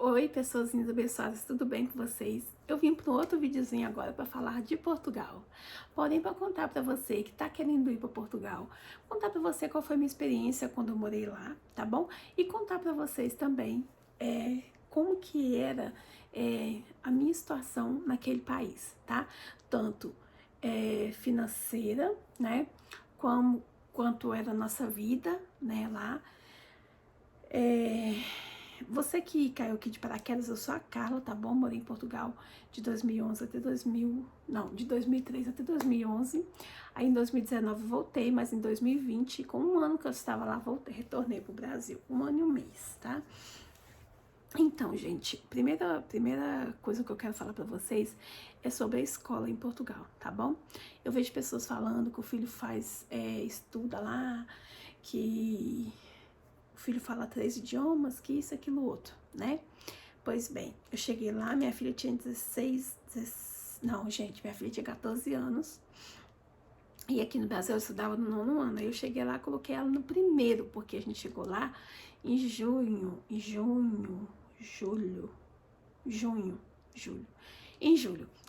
Oi, pessoas lindas, abençoadas, tudo bem com vocês? Eu vim para um outro videozinho agora para falar de Portugal. Porém, para contar para você que está querendo ir para Portugal, contar para você qual foi a minha experiência quando eu morei lá, tá bom? E contar para vocês também como que era a minha situação naquele país, tá? Tanto financeira, né? Quanto era a nossa vida, né, lá. Você que caiu aqui de paraquedas, eu sou a Carla, tá bom? Morei em Portugal de 2011 até 2000, não, de 2003 até 2011. Aí em 2019 voltei, mas em 2020, com um ano que eu estava lá, voltei, retornei pro Brasil, um ano e um mês, tá? Então, gente, primeira coisa que eu quero falar pra vocês é sobre a escola em Portugal, tá bom? Eu vejo pessoas falando que o filho estuda lá, que o filho fala 3 idiomas, que isso, aquilo, outro, né? Pois bem, eu cheguei lá, minha filha tinha 16, não, gente, minha filha tinha 14 anos. E aqui no Brasil eu estudava no 9º ano. Aí eu cheguei lá, coloquei ela no primeiro, porque a gente chegou lá em julho. Em julho.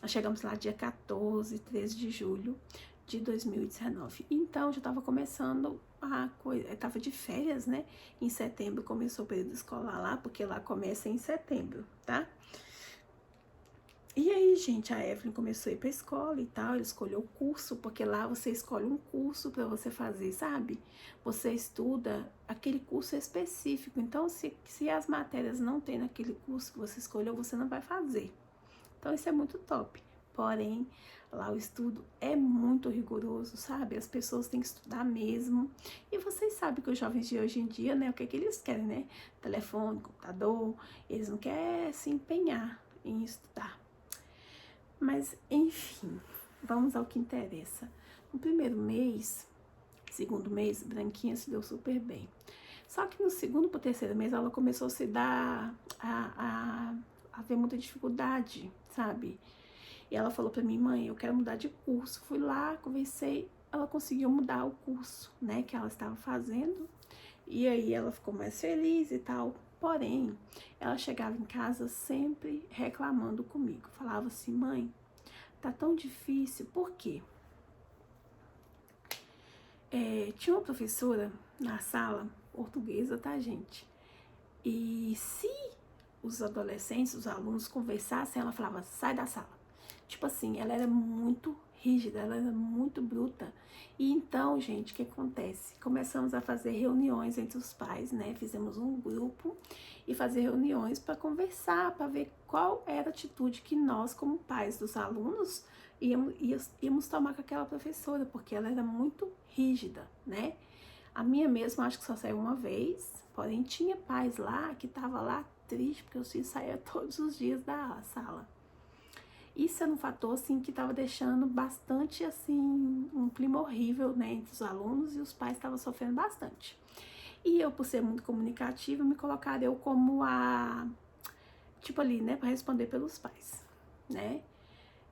Nós chegamos lá dia 14, 13 de julho de 2019. Então, já estava começando a coisa, eu tava de férias, né? Em setembro começou o período escolar lá, porque lá começa em setembro, tá? E aí, gente, a Evelyn começou a ir pra escola e tal, ela escolheu o curso, porque lá você escolhe um curso para você fazer, sabe? Você estuda aquele curso específico, então se as matérias não tem naquele curso que você escolheu, você não vai fazer. Então isso é muito top. Porém, lá o estudo é muito rigoroso, sabe? As pessoas têm que estudar mesmo. E vocês sabem que os jovens de hoje em dia, né, o que é que eles querem, né? Telefone, computador, eles não querem se empenhar em estudar. Mas, enfim, vamos ao que interessa. No primeiro mês, segundo mês, Branquinha se deu super bem. Só que no segundo para o terceiro mês, ela começou a se dar, a ver muita dificuldade, sabe? E ela falou para mim, mãe, eu quero mudar de curso. Fui lá, conversei, ela conseguiu mudar o curso, né, que ela estava fazendo. E aí ela ficou mais feliz e tal. Porém, ela chegava em casa sempre reclamando comigo. Falava assim, mãe, tá tão difícil. Por quê? Tinha uma professora na sala, portuguesa, tá, gente? E se os adolescentes, os alunos conversassem, ela falava, sai da sala. Tipo assim, ela era muito rígida, ela era muito bruta. E então, gente, o que acontece? Começamos a fazer reuniões entre os pais, né? Fizemos um grupo e fazer reuniões para conversar, para ver qual era a atitude que nós, como pais dos alunos, íamos tomar com aquela professora, porque ela era muito rígida, né? A minha mesma, acho que só saiu uma vez, porém tinha pais lá que tava lá triste, porque os filhos saíam todos os dias da sala. Isso era um fator, assim, que estava deixando bastante, assim, um clima horrível, né, entre os alunos, e os pais estavam sofrendo bastante. E eu, por ser muito comunicativa, me colocaram eu como tipo ali, né, para responder pelos pais, né.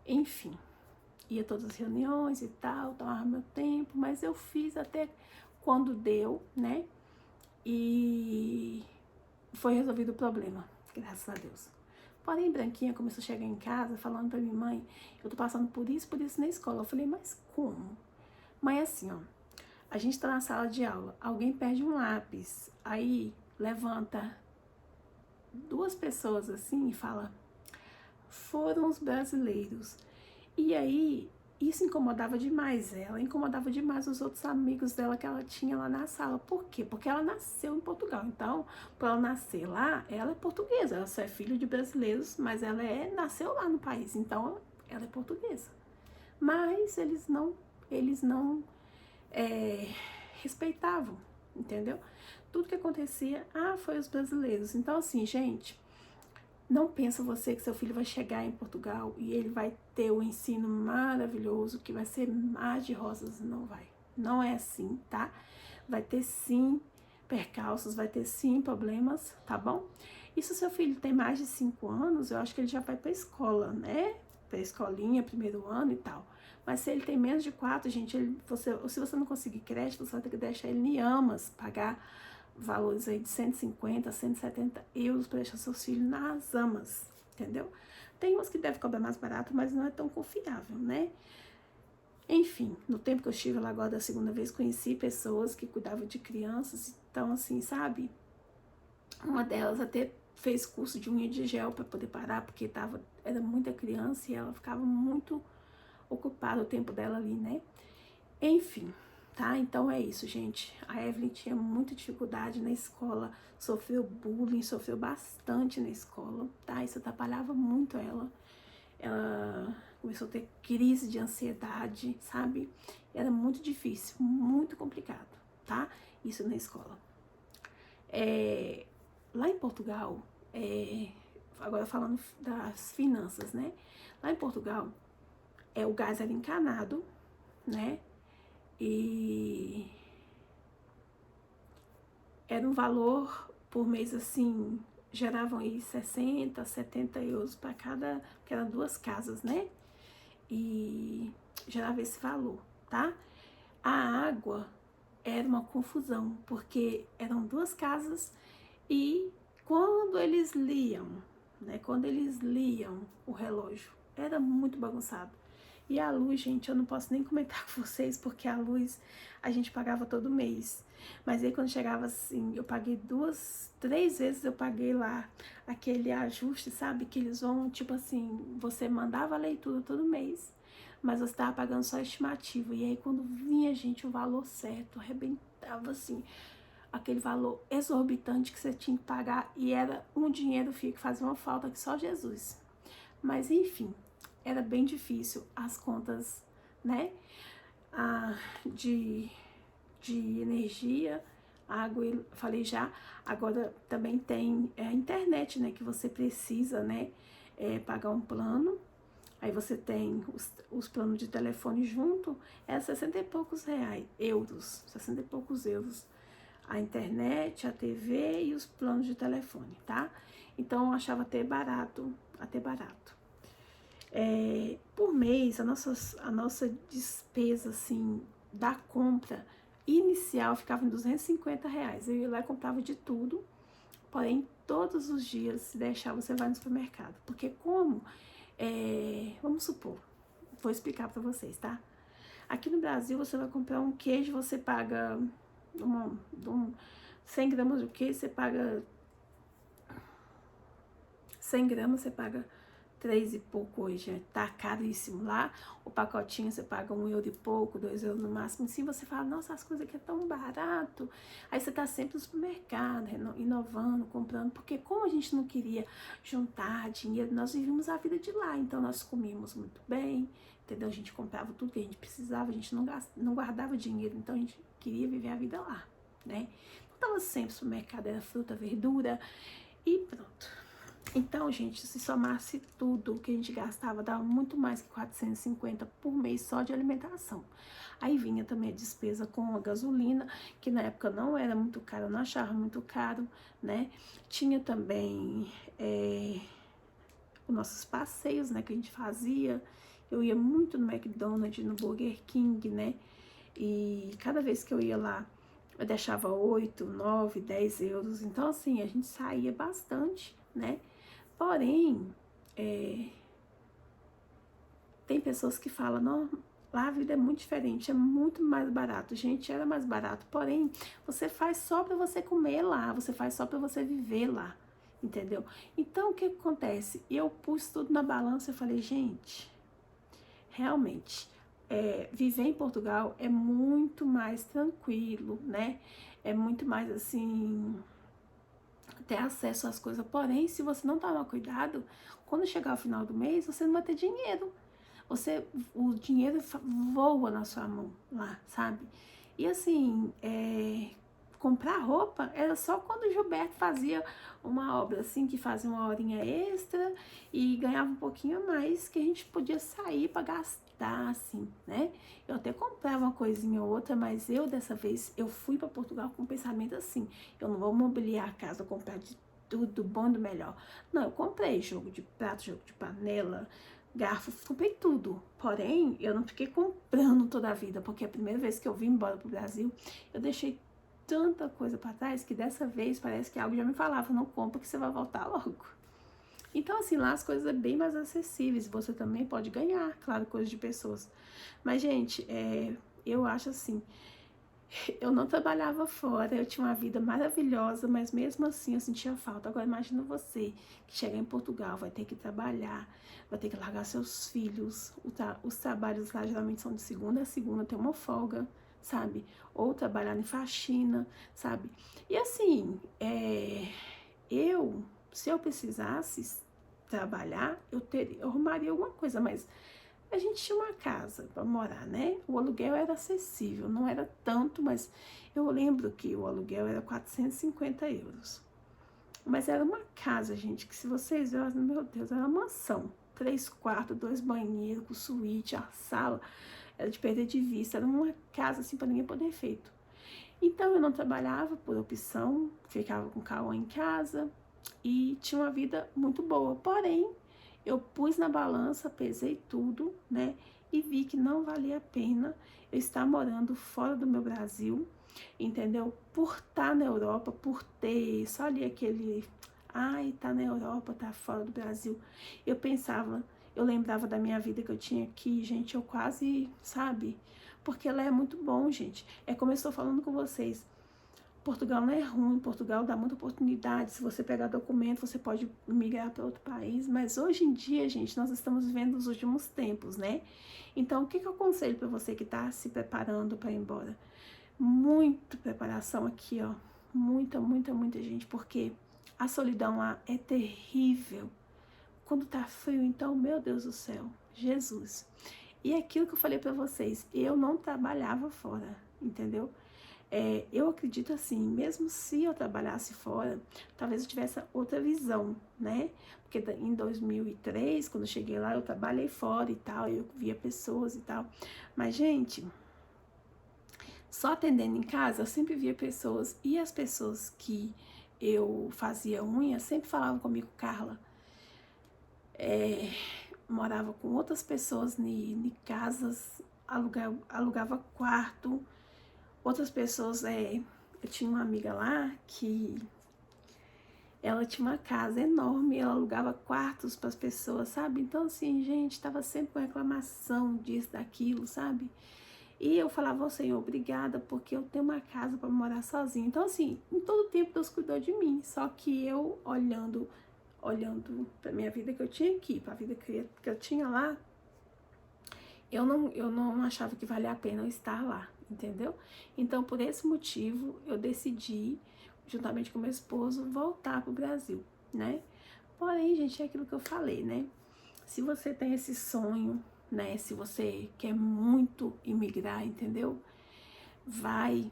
Enfim, ia todas as reuniões e tal, tomava meu tempo, mas eu fiz até quando deu, né, e foi resolvido o problema, graças a Deus. Porém, Branquinha começou a chegar em casa falando pra mim, mãe, eu tô passando por isso na escola. Eu falei, mas como? Mãe, assim, ó, a gente tá na sala de aula, alguém perde um lápis, aí levanta 2 pessoas assim e fala, foram os brasileiros. E aí, isso incomodava demais ela, incomodava demais os outros amigos dela que ela tinha lá na sala. Por quê? Porque ela nasceu em Portugal. Então, por ela nascer lá, ela é portuguesa. Ela só é filha de brasileiros, mas ela nasceu lá no país. Então, ela é portuguesa. Mas eles não respeitavam, entendeu? Tudo que acontecia, foi os brasileiros. Então, assim, gente, não pensa você que seu filho vai chegar em Portugal e ele vai ter o ensino maravilhoso, que vai ser mar de rosas. Não vai. Não é assim, tá? Vai ter sim percalços, vai ter sim problemas, tá bom? E se o seu filho tem mais de 5 anos, eu acho que ele já vai pra escola, né? Pra escolinha, primeiro ano e tal. Mas se ele tem menos de 4, gente, se você não conseguir crédito, você vai ter que deixar ele em Amas, pagar valores aí de 150, 170 euros para deixar seus filhos nas amas, entendeu? Tem umas que devem cobrar mais barato, mas não é tão confiável, né? Enfim, no tempo que eu estive lá agora da segunda vez, conheci pessoas que cuidavam de crianças, então assim, sabe? Uma delas até fez curso de unha de gel para poder parar, porque era muita criança e ela ficava muito ocupada o tempo dela ali, né? Enfim, tá? Então é isso, gente. A Evelyn tinha muita dificuldade na escola, sofreu bullying, sofreu bastante na escola, tá? Isso atrapalhava muito ela. Ela começou a ter crise de ansiedade, sabe? Era muito difícil, muito complicado, tá? Isso na escola. Lá em Portugal, agora falando das finanças, né? Lá em Portugal, o gás era encanado, né? E era um valor por mês, assim, geravam aí 60, 70 euros para cada, que eram 2 casas, né? E gerava esse valor, tá? A água era uma confusão, porque eram 2 casas e quando eles liam, né? Quando eles liam o relógio, era muito bagunçado. E a luz, gente, eu não posso nem comentar com vocês, porque a luz a gente pagava todo mês. Mas aí quando chegava assim, eu paguei 2, 3 vezes eu paguei lá aquele ajuste, sabe? Que eles vão, tipo assim, você mandava a leitura todo mês, mas você estava pagando só a estimativa. E aí quando vinha, gente, o valor certo, arrebentava assim, aquele valor exorbitante que você tinha que pagar, e era um dinheiro que fazia uma falta que só Jesus. Mas enfim, era bem difícil as contas, né, de energia, água, falei já. Agora também tem a internet, né, que você precisa, né, pagar um plano. Aí você tem os planos de telefone junto, 60 e poucos euros, 60 e poucos euros. A internet, a TV e os planos de telefone, tá? Então eu achava até barato, por mês, a nossa despesa, assim, da compra inicial ficava em R$ 250. Eu ia lá e comprava de tudo, porém, todos os dias, se deixar, você vai no supermercado. Porque vamos supor, vou explicar pra vocês, tá? Aqui no Brasil, você vai comprar um queijo, você paga 100 gramas de queijo, você paga 100 gramas, você paga 3 e pouco hoje, tá caríssimo. Lá o pacotinho você paga 1 euro e pouco, 2 euros no máximo. Assim você fala, nossa, as coisas aqui é tão barato. Aí você tá sempre no supermercado, inovando, comprando, porque como a gente não queria juntar dinheiro, nós vivíamos a vida de lá, então nós comíamos muito bem, entendeu? A gente comprava tudo que a gente precisava, a gente não guardava dinheiro, então a gente queria viver a vida lá, né? Então tava sempre no supermercado, era fruta, verdura e pronto. Então, gente, se somasse tudo que a gente gastava, dava muito mais que 450 por mês só de alimentação. Aí vinha também a despesa com a gasolina, que na época não era muito caro, eu não achava muito caro, né? Tinha também os nossos passeios, né, que a gente fazia. Eu ia muito no McDonald's, no Burger King, né? E cada vez que eu ia lá, eu deixava 8, 9, 10 euros. Então, assim, a gente saía bastante, né? Porém, tem pessoas que falam, não, lá a vida é muito diferente, é muito mais barato. Gente, era mais barato, porém, você faz só para você comer lá, você faz só para você viver lá, entendeu? Então, o que acontece? Eu pus tudo na balança e falei, gente, realmente, viver em Portugal é muito mais tranquilo, né? É muito mais, assim, ter acesso às coisas. Porém, se você não tomar cuidado, quando chegar ao final do mês, você não vai ter dinheiro. O dinheiro voa na sua mão lá, sabe? E assim, comprar roupa era só quando o Gilberto fazia uma obra assim, que fazia uma horinha extra e ganhava um pouquinho a mais, que a gente podia sair para gastar, assim, né? Eu até comprava uma coisinha ou outra, mas dessa vez, eu fui para Portugal com um pensamento assim, eu não vou mobiliar a casa, comprar de tudo bom e do melhor. Não, eu comprei jogo de prato, jogo de panela, garfo, comprei tudo. Porém, eu não fiquei comprando toda a vida, porque a primeira vez que eu vim embora pro Brasil, eu deixei tanta coisa para trás que dessa vez parece que algo já me falava, não compra que você vai voltar logo. Então, assim, lá as coisas é bem mais acessíveis, você também pode ganhar, claro, coisas de pessoas. Mas, gente, eu acho assim, eu não trabalhava fora, eu tinha uma vida maravilhosa, mas mesmo assim eu sentia falta. Agora imagina você que chega em Portugal, vai ter que trabalhar, vai ter que largar seus filhos, os trabalhos lá geralmente são de segunda a segunda, tem uma folga, sabe? Ou trabalhar em faxina, sabe? E assim, se eu precisasse trabalhar, eu arrumaria alguma coisa, mas a gente tinha uma casa para morar, né? O aluguel era acessível, não era tanto, mas eu lembro que o aluguel era 450 euros. Mas era uma casa, gente, que se vocês verem, meu Deus, era uma mansão. 3 quartos, 2 banheiros, com suíte, a sala era de perder de vista, era uma casa assim para ninguém poder feito. Então eu não trabalhava por opção, ficava com o Cauã em casa e tinha uma vida muito boa. Porém, eu pus na balança, pesei tudo, né? E vi que não valia a pena eu estar morando fora do meu Brasil, entendeu? Por estar na Europa, por ter só ali aquele, ai, tá na Europa, tá fora do Brasil. Eu pensava, eu lembrava da minha vida que eu tinha aqui, gente, eu quase, sabe? Porque lá é muito bom, gente. É como eu estou falando com vocês. Portugal não é ruim, Portugal dá muita oportunidade. Se você pegar documento, você pode migrar para outro país. Mas hoje em dia, gente, nós estamos vivendo os últimos tempos, né? Então, o que eu aconselho para você que está se preparando para ir embora? Muita preparação aqui, ó. Muita, muita, muita gente, porque a solidão lá é terrível. Quando tá frio, então, meu Deus do céu, Jesus. E aquilo que eu falei para vocês, eu não trabalhava fora, entendeu? Eu acredito assim, mesmo se eu trabalhasse fora, talvez eu tivesse outra visão, né? Porque em 2003, quando eu cheguei lá, eu trabalhei fora e tal, eu via pessoas e tal. Mas, gente, só atendendo em casa, eu sempre via pessoas, e as pessoas que eu fazia unha sempre falavam comigo, Carla, morava com outras pessoas em casas, alugava quarto. Outras pessoas, eu tinha uma amiga lá que ela tinha uma casa enorme, ela alugava quartos para as pessoas, sabe? Então, assim, gente, tava sempre com reclamação disso, daquilo, sabe? E eu falava ao Senhor, obrigada, porque eu tenho uma casa para morar sozinha. Então, assim, em todo tempo Deus cuidou de mim, só que eu olhando para minha vida que eu tinha aqui, para a vida que eu tinha lá, eu não achava que valia a pena eu estar lá, entendeu? Então, por esse motivo, eu decidi, juntamente com meu esposo, voltar pro Brasil, né? Porém, gente, é aquilo que eu falei, né? Se você tem esse sonho, né? Se você quer muito imigrar, entendeu? Vai,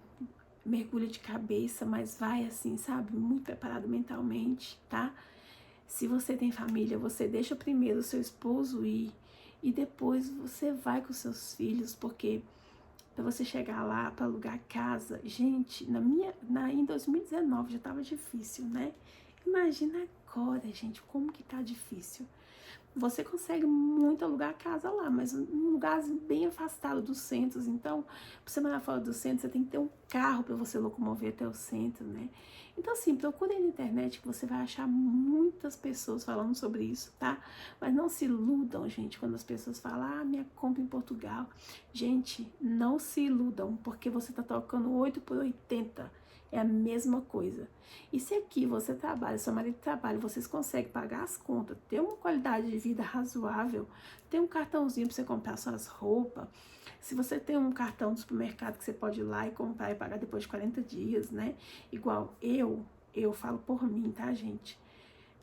mergulha de cabeça, mas vai assim, sabe? Muito preparado mentalmente, tá? Se você tem família, você deixa primeiro o seu esposo ir e depois você vai com seus filhos, porque para você chegar lá, para alugar casa, gente, em 2019 já tava difícil, né? Imagina agora, gente, como que tá difícil. Você consegue muito alugar casa lá, mas num lugar bem afastado dos centros. Então, para você morar fora do centro, você tem que ter um carro para você locomover até o centro, né? Então, assim, procure na internet que você vai achar muitas pessoas falando sobre isso, tá? Mas não se iludam, gente, quando as pessoas falam, minha compra em Portugal. Gente, não se iludam, porque você tá trocando 8 por 80. É a mesma coisa. E se aqui você trabalha, seu marido trabalha, vocês conseguem pagar as contas, ter uma qualidade de vida razoável, ter um cartãozinho para você comprar suas roupas, se você tem um cartão do supermercado que você pode ir lá e comprar e pagar depois de 40 dias, né? Igual eu falo por mim, tá, gente?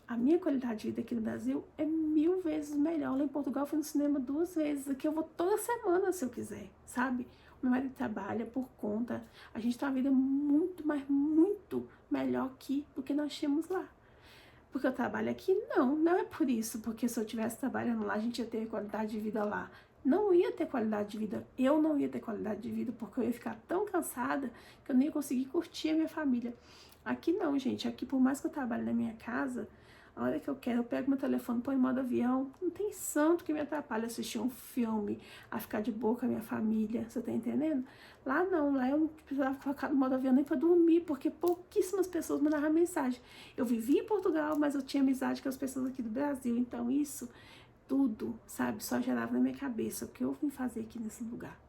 A minha qualidade de vida aqui no Brasil é 1000 vezes melhor. Lá em Portugal eu fui no cinema 2 vezes, aqui eu vou toda semana se eu quiser, sabe? Meu marido trabalha por conta, a gente tem uma vida muito, mas muito melhor aqui do que nós tínhamos lá. Porque eu trabalho aqui? Não é por isso, porque se eu estivesse trabalhando lá, a gente ia ter qualidade de vida lá. Não ia ter qualidade de vida, eu não ia ter qualidade de vida, porque eu ia ficar tão cansada que eu nem ia conseguir curtir a minha família. Aqui não, gente, aqui por mais que eu trabalhe na minha casa, A hora que eu quero, eu pego meu telefone, põe em modo avião. Não tem santo que me atrapalhe assistir um filme, a ficar de boa com a minha família. Você tá entendendo? Lá não, lá eu não precisava colocar no modo avião nem pra dormir, porque pouquíssimas pessoas mandavam mensagem. Eu vivia em Portugal, mas eu tinha amizade com as pessoas aqui do Brasil. Então isso tudo, sabe, só gerava na minha cabeça o que eu vim fazer aqui nesse lugar.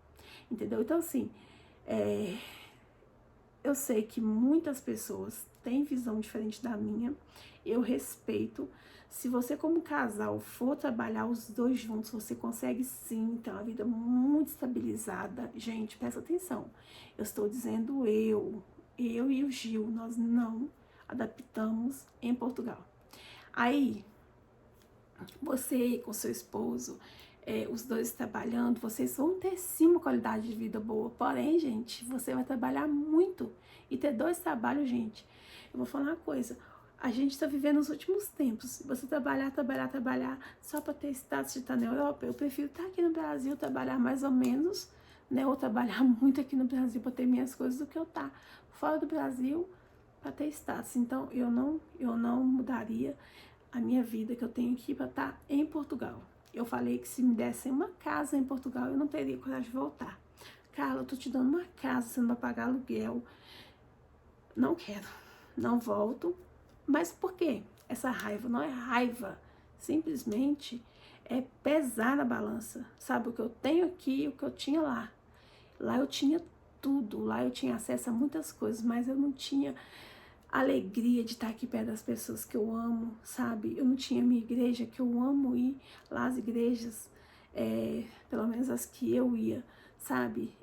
Entendeu? Então assim, eu sei que muitas pessoas têm visão diferente da minha, eu respeito. Se você como casal for trabalhar os dois juntos, você consegue sim ter uma vida muito estabilizada. Gente, presta atenção, eu estou dizendo eu e o Gil, nós não adaptamos em Portugal. Aí, você com seu esposo, os dois trabalhando, vocês vão ter sim uma qualidade de vida boa. Porém, gente, você vai trabalhar muito. E ter dois trabalhos, gente, eu vou falar uma coisa. A gente está vivendo os últimos tempos. Você trabalhar só para ter status de estar na Europa, eu prefiro estar aqui no Brasil, trabalhar mais ou menos, né? Ou trabalhar muito aqui no Brasil para ter minhas coisas do que eu estar fora do Brasil para ter status. Então, eu não mudaria a minha vida que eu tenho aqui para estar em Portugal. Eu falei que se me dessem uma casa em Portugal, eu não teria coragem de voltar. Carla, eu tô te dando uma casa, você não vai pagar aluguel. Não quero, não volto. Mas por quê? Essa raiva não é raiva, simplesmente é pesar na balança. Sabe, o que eu tenho aqui e o que eu tinha lá. Lá eu tinha tudo, lá eu tinha acesso a muitas coisas, mas eu não tinha alegria de estar aqui perto das pessoas que eu amo, sabe? Eu não tinha minha igreja, que eu amo ir lá às igrejas, pelo menos as que eu ia, sabe?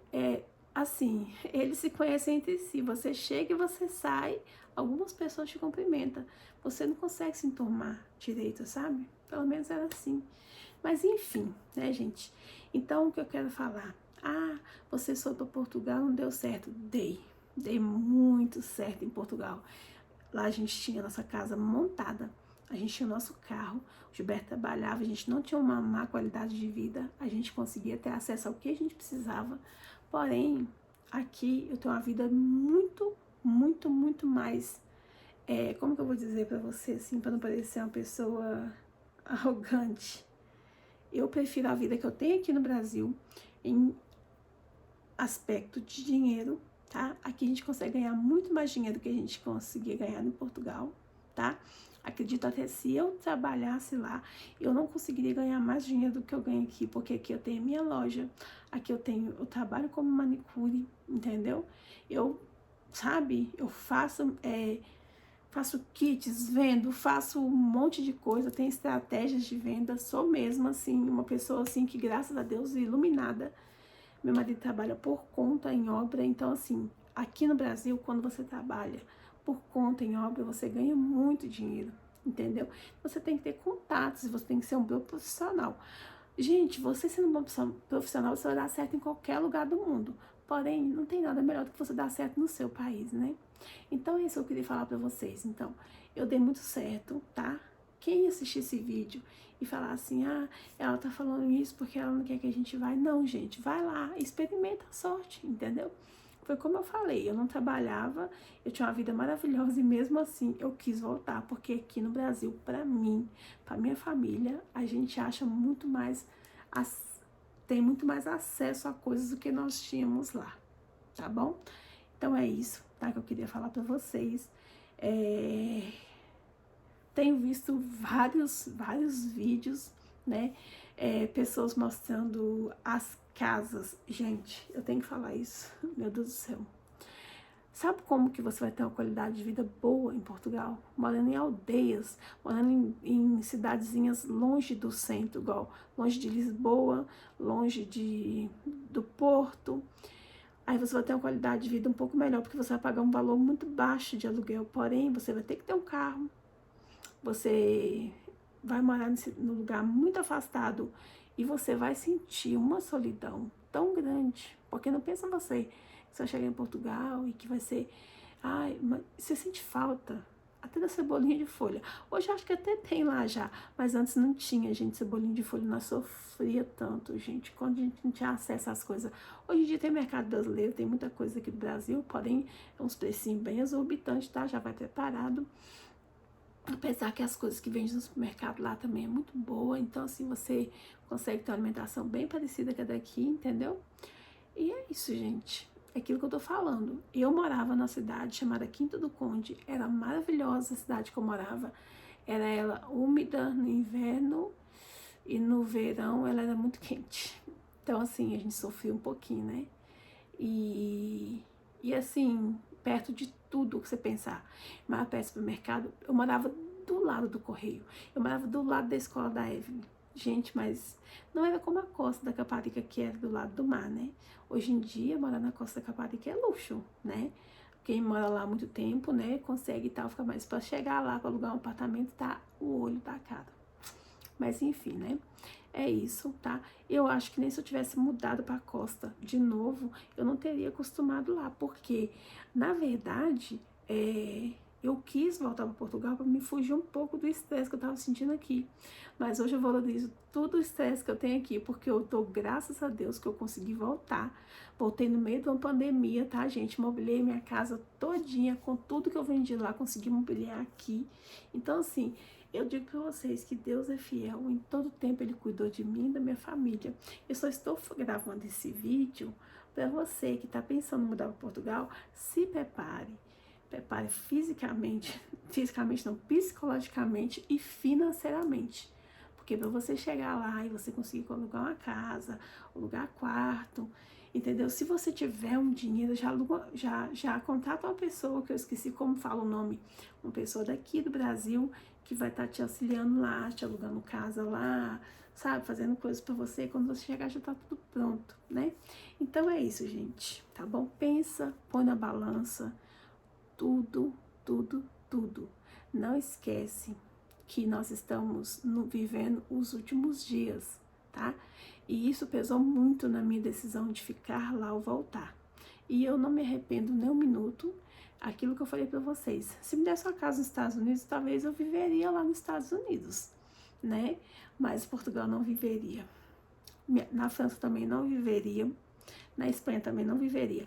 Assim, eles se conhecem entre si, você chega e você sai, algumas pessoas te cumprimentam, você não consegue se enturmar direito, sabe? Pelo menos era assim. Mas enfim, né, gente? Então, o que eu quero falar? Você foi para Portugal, não deu certo. Dei muito certo em Portugal. Lá a gente tinha nossa casa montada, a gente tinha o nosso carro, o Gilberto trabalhava, a gente não tinha uma má qualidade de vida, a gente conseguia ter acesso ao que a gente precisava. Porém, aqui eu tenho uma vida muito, muito, muito mais, como que eu vou dizer pra você, assim, pra não parecer uma pessoa arrogante. Eu prefiro a vida que eu tenho aqui no Brasil, em aspecto de dinheiro, tá? Aqui a gente consegue ganhar muito mais dinheiro do que a gente conseguia ganhar em Portugal, tá? Acredito até se eu trabalhasse lá, eu não conseguiria ganhar mais dinheiro do que eu ganho aqui, porque aqui eu tenho minha loja, aqui eu trabalho como manicure, entendeu? Eu faço kits, vendo, faço um monte de coisa, tenho estratégias de venda, sou mesmo, assim, uma pessoa, assim, que graças a Deus, iluminada. Meu marido trabalha por conta em obra, então assim, aqui no Brasil, quando você trabalha por conta em obra, você ganha muito dinheiro, entendeu? Você tem que ter contatos, você tem que ser um bom profissional. Gente, você sendo um bom profissional, você vai dar certo em qualquer lugar do mundo. Porém, não tem nada melhor do que você dar certo no seu país, né? Então, é isso que eu queria falar pra vocês. Então, eu dei muito certo, tá? Quem assistir esse vídeo e falar assim, ela tá falando isso porque ela não quer que a gente vá. Não, gente, vai lá, experimenta a sorte, entendeu? Foi como eu falei, eu não trabalhava, eu tinha uma vida maravilhosa e mesmo assim eu quis voltar, porque aqui no Brasil, pra mim, pra minha família, a gente acha muito mais, tem muito mais acesso a coisas do que nós tínhamos lá, tá bom? Então é isso, tá, que eu queria falar pra vocês. Tenho visto vários vídeos, né? Pessoas mostrando as casas. Gente, eu tenho que falar isso. Meu Deus do céu. Sabe como que você vai ter uma qualidade de vida boa em Portugal? Morando em aldeias, morando em cidadezinhas longe do centro, igual longe de Lisboa, longe do Porto. Aí você vai ter uma qualidade de vida um pouco melhor, porque você vai pagar um valor muito baixo de aluguel. Porém, você vai ter que ter um carro. Você vai morar num lugar muito afastado e você vai sentir uma solidão tão grande. Porque não pensa você que você vai chegar em Portugal e que vai ser... você sente falta até da cebolinha de folha. Hoje eu acho que até tem lá já, mas antes não tinha, gente, cebolinha de folha. Nós sofria tanto, gente, quando a gente não tinha acesso às coisas. Hoje em dia tem mercado brasileiro, tem muita coisa aqui do Brasil, porém é uns precinhos bem exorbitantes, tá? Já vai preparado. Apesar que as coisas que vendem no supermercado lá também é muito boa, então assim você consegue ter uma alimentação bem parecida com a daqui, entendeu? E é isso, gente. É aquilo que eu tô falando. Eu morava na cidade chamada Quinta do Conde. Era maravilhosa a cidade que eu morava. Era ela úmida no inverno e no verão ela era muito quente. Então, assim, a gente sofria um pouquinho, né? E assim, perto de tudo que você pensar. Mas perto do supermercado, eu morava do lado do correio. Eu morava do lado da escola da Evelyn. Gente, mas não era como a costa da Caparica, que era do lado do mar, né? Hoje em dia, morar na costa da Caparica é luxo, né? Quem mora lá há muito tempo, né, consegue e tal, fica mais para chegar lá, para alugar um apartamento, tá o olho da cara. Mas enfim, né? É isso, tá? Eu acho que nem se eu tivesse mudado para a costa de novo, eu não teria acostumado lá, porque, na verdade, eu quis voltar para Portugal para me fugir um pouco do estresse que eu estava sentindo aqui. Mas hoje eu valorizo todo o estresse que eu tenho aqui, porque eu dou graças a Deus que eu consegui voltar. Voltei no meio de uma pandemia, tá, gente? Mobiliei minha casa todinha, com tudo que eu vendi lá, consegui mobiliar aqui. Então, assim, eu digo para vocês que Deus é fiel, em todo tempo Ele cuidou de mim e da minha família. Eu só estou gravando esse vídeo para você que está pensando em mudar para Portugal, se prepare. Prepare fisicamente, fisicamente não, psicologicamente e financeiramente. Porque para você chegar lá e você conseguir alugar uma casa, alugar quarto, entendeu? Se você tiver um dinheiro, já contrata uma pessoa, que eu esqueci como fala o nome, uma pessoa daqui do Brasil, que vai estar te auxiliando lá, te alugando casa lá, sabe? Fazendo coisas para você. Quando você chegar, já tá tudo pronto, né? Então é isso, gente, tá bom? Pensa, põe na balança, tudo, tudo, tudo. Não esquece que nós estamos vivendo os últimos dias, tá? E isso pesou muito na minha decisão de ficar lá ou voltar. E eu não me arrependo nem um minuto. Aquilo que eu falei para vocês, se me desse uma casa nos Estados Unidos, talvez eu viveria lá nos Estados Unidos, né? Mas Portugal não viveria. Na França também não viveria. Na Espanha também não viveria.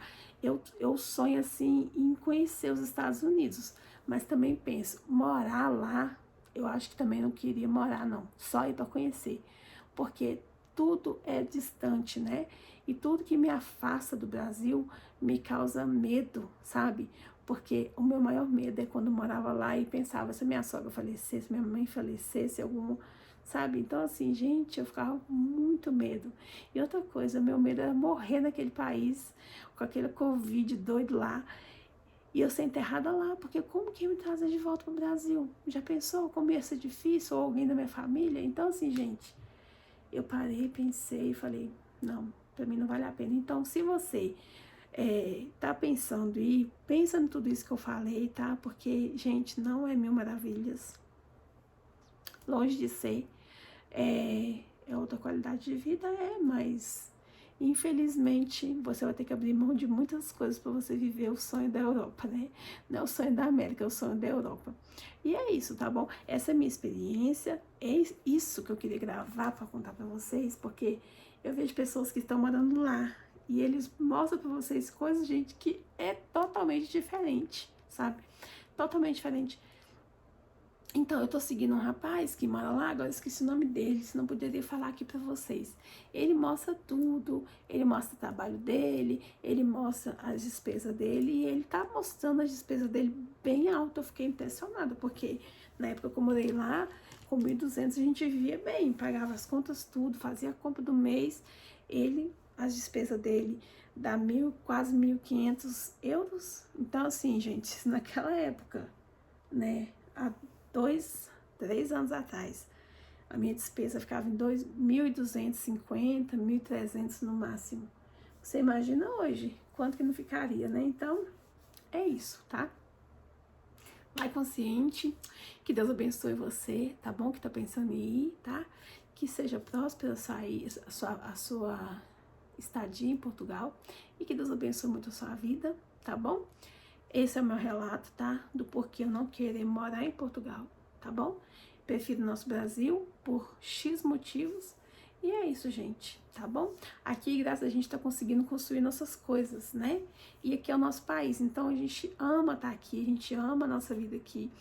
Eu sonho assim em conhecer os Estados Unidos, mas também penso, morar lá, eu acho que também não queria morar não, só ir para conhecer, porque tudo é distante, né? E tudo que me afasta do Brasil me causa medo, sabe? Porque o meu maior medo é quando eu morava lá e pensava, se minha sogra falecesse, minha mãe falecesse, algum, sabe? Então, assim, gente, eu ficava com muito medo. E outra coisa, meu medo era morrer naquele país, com aquele Covid doido lá, e eu ser enterrada lá, porque como que ia me trazer de volta para o Brasil? Já pensou como ia ser difícil, ou alguém da minha família? Então, assim, gente, eu parei, pensei e falei, não, para mim não vale a pena. Então, se você tá pensando e pensa em tudo isso que eu falei, tá? Porque, gente, não é mil maravilhas, longe de ser, é outra qualidade de vida, mas infelizmente você vai ter que abrir mão de muitas coisas para você viver o sonho da Europa, né? Não é o sonho da América, é o sonho da Europa. E é isso, tá bom? Essa é a minha experiência, é isso que eu queria gravar para contar para vocês, porque eu vejo pessoas que estão morando lá e eles mostram para vocês coisas, gente, que é totalmente diferente, sabe? Totalmente diferente. Então, eu tô seguindo um rapaz que mora lá, agora eu esqueci o nome dele, senão poderia falar aqui pra vocês. Ele mostra tudo, ele mostra o trabalho dele, ele mostra as despesas dele, e ele tá mostrando as despesas dele bem alto. Eu fiquei impressionada, porque na época que eu morei lá, com 1.200 a gente vivia bem, pagava as contas tudo, fazia a compra do mês. As despesas dele dá quase 1.500 euros. Então, assim, gente, naquela época, né, há 3 anos atrás, a minha despesa ficava em 1.250, 1.300 no máximo. Você imagina hoje quanto que não ficaria, né? Então, é isso, tá? Vai consciente, que Deus abençoe você, tá bom? Que tá pensando em ir, tá? Que seja próspera a sua estadia em Portugal e que Deus abençoe muito a sua vida, tá bom? Esse é o meu relato, tá? Do porquê eu não querer morar em Portugal, tá bom? Prefiro o nosso Brasil por X motivos. E é isso, gente, tá bom? Aqui, graças a gente tá conseguindo construir nossas coisas, né? E aqui é o nosso país, então a gente ama estar aqui, a gente ama a nossa vida aqui.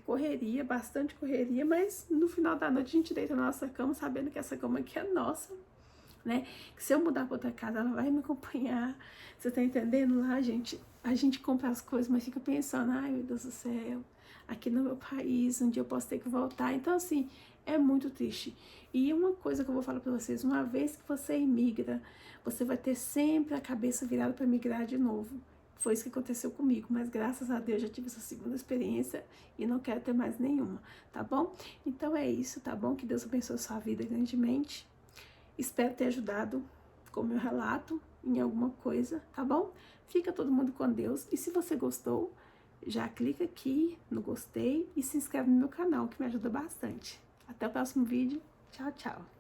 correria, bastante correria, mas no final da noite a gente deita na nossa cama sabendo que essa cama aqui é nossa, né? Que se eu mudar para outra casa, ela vai me acompanhar. Você tá entendendo? Lá, gente, a gente compra as coisas, mas fica pensando, ai meu Deus do céu, aqui no meu país, um dia eu posso ter que voltar. Então, assim, é muito triste. E uma coisa que eu vou falar para vocês, uma vez que você imigra, você vai ter sempre a cabeça virada para migrar de novo. Foi isso que aconteceu comigo, mas graças a Deus já tive essa segunda experiência e não quero ter mais nenhuma, tá bom? Então é isso, tá bom? Que Deus abençoe a sua vida grandemente. Espero ter ajudado com o meu relato em alguma coisa, tá bom? Fica todo mundo com Deus. E se você gostou, já clica aqui no gostei e se inscreve no meu canal, que me ajuda bastante. Até o próximo vídeo. Tchau, tchau.